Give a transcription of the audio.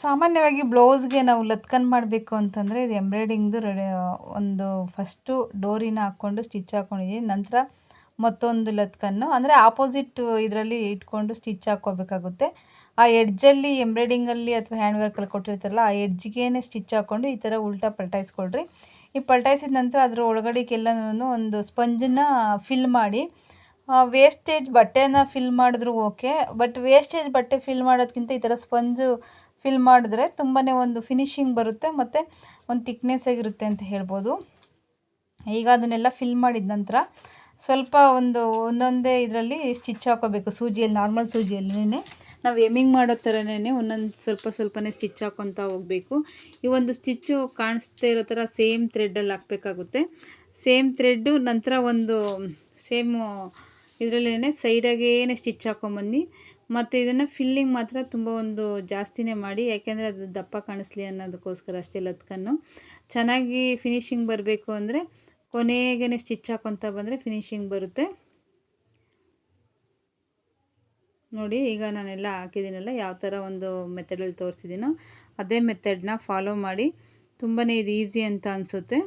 ಸಾಮಾನ್ಯವಾಗಿ ಬ್ಲೌಸ್ಗೆ ನಾವು ಲತ್ಕನ್ ಮಾಡಬೇಕು ಅಂತಂದರೆ ಇದು ಎಂಬ್ರಾಯ್ಡಿಂಗ್ದು ಒಂದು ಫಸ್ಟು ಡೋರಿನ ಹಾಕ್ಕೊಂಡು ಸ್ಟಿಚ್ ಹಾಕ್ಕೊಂಡಿದ್ದೀನಿ. ನಂತರ ಮತ್ತೊಂದು ಲತ್ಕನ್ನು ಅಂದರೆ ಆಪೋಸಿಟ್ ಇದರಲ್ಲಿ ಇಟ್ಕೊಂಡು ಸ್ಟಿಚ್ ಹಾಕ್ಕೋಬೇಕಾಗುತ್ತೆ. ಆ ಎಡ್ಜಲ್ಲಿ ಎಂಬ್ರಾಯ್ಡಿಂಗಲ್ಲಿ ಅಥವಾ ಹ್ಯಾಂಡ್ ವರ್ಕಲ್ಲಿ ಕೊಟ್ಟಿರ್ತಾರಲ್ಲ ಆ ಎಡ್ಜ್ಗೇ ಸ್ಟಿಚ್ ಹಾಕ್ಕೊಂಡು ಈ ಥರ ಉಲ್ಟಾ ಪಲ್ಟಾಯಿಸ್ಕೊಳ್ರಿ. ಈ ಪಲ್ಟಾಯಿಸಿದ ನಂತರ ಅದರ ಒಳಗಡೆಗೆಲ್ಲನೂ ಒಂದು ಸ್ಪಂಜನ್ನ ಫಿಲ್ ಮಾಡಿ, ವೇಸ್ಟೇಜ್ ಬಟ್ಟೆನ ಫಿಲ್ ಮಾಡಿದ್ರು ಓಕೆ. ಬಟ್ ವೇಸ್ಟೇಜ್ ಬಟ್ಟೆ ಫಿಲ್ ಮಾಡೋದಕ್ಕಿಂತ ಈ ಥರ ಸ್ಪಂಜು ಫಿಲ್ ಮಾಡಿದ್ರೆ ತುಂಬಾ ಒಂದು ಫಿನಿಶಿಂಗ್ ಬರುತ್ತೆ ಮತ್ತು ಒಂದು ಥಿಕ್ನೆಸ್ ಆಗಿರುತ್ತೆ ಅಂತ ಹೇಳ್ಬೋದು. ಈಗ ಅದನ್ನೆಲ್ಲ ಫಿಲ್ ಮಾಡಿದ ನಂತರ ಸ್ವಲ್ಪ ಒಂದೊಂದೇ ಇದರಲ್ಲಿ ಸ್ಟಿಚ್ ಹಾಕೋಬೇಕು. ಸೂಜಿಯಲ್ಲಿ, ನಾರ್ಮಲ್ ಸೂಜಿಯಲ್ಲೇ ನಾವು ಎಮ್ಮಿಂಗ್ ಮಾಡೋ ಥರನೇ ಒಂದೊಂದು ಸ್ವಲ್ಪನೇ ಸ್ಟಿಚ್ ಹಾಕ್ಕೊತಾ ಹೋಗಬೇಕು. ಈ ಒಂದು ಸ್ಟಿಚ್ಚು ಕಾಣಿಸ್ತಾ ಇರೋ ಥರ ಸೇಮ್ ಥ್ರೆಡ್ಡಲ್ಲಿ ಹಾಕಬೇಕಾಗುತ್ತೆ. ಸೇಮ್ ಥ್ರೆಡ್ಡು ನಂತರ ಒಂದು ಸೇಮು ಇದರಲ್ಲೇ ಸೈಡಾಗೇ ಸ್ಟಿಚ್ ಹಾಕ್ಕೊಂಬಂದು ಮತ್ತು ಇದನ್ನು ಫಿಲ್ಲಿಂಗ್ ಮಾತ್ರ ತುಂಬ ಒಂದು ಜಾಸ್ತಿನೇ ಮಾಡಿ, ಯಾಕೆಂದರೆ ಅದು ದಪ್ಪ ಕಾಣಿಸ್ಲಿ ಅನ್ನೋದಕ್ಕೋಸ್ಕರ ಅಷ್ಟೇ. ಲತ್ಕನ್ನು ಚೆನ್ನಾಗಿ ಫಿನಿಶಿಂಗ್ ಬರಬೇಕು ಅಂದರೆ ಕೊನೆಗೇ ಸ್ಟಿಚ್ ಹಾಕ್ಕೊತಾ ಬಂದರೆ ಫಿನಿಶಿಂಗ್ ಬರುತ್ತೆ. ನೋಡಿ ಈಗ ನಾನೆಲ್ಲ ಹಾಕಿದ್ದೀನಲ್ಲ, ಯಾವ ಥರ ಒಂದು ಮೆಥಡಲ್ಲಿ ತೋರಿಸಿದ್ದೀನೋ ಅದೇ ಮೆಥಡನ್ನ ಫಾಲೋ ಮಾಡಿ. ತುಂಬಾ ಇದು ಈಸಿ ಅಂತ ಅನಿಸುತ್ತೆ.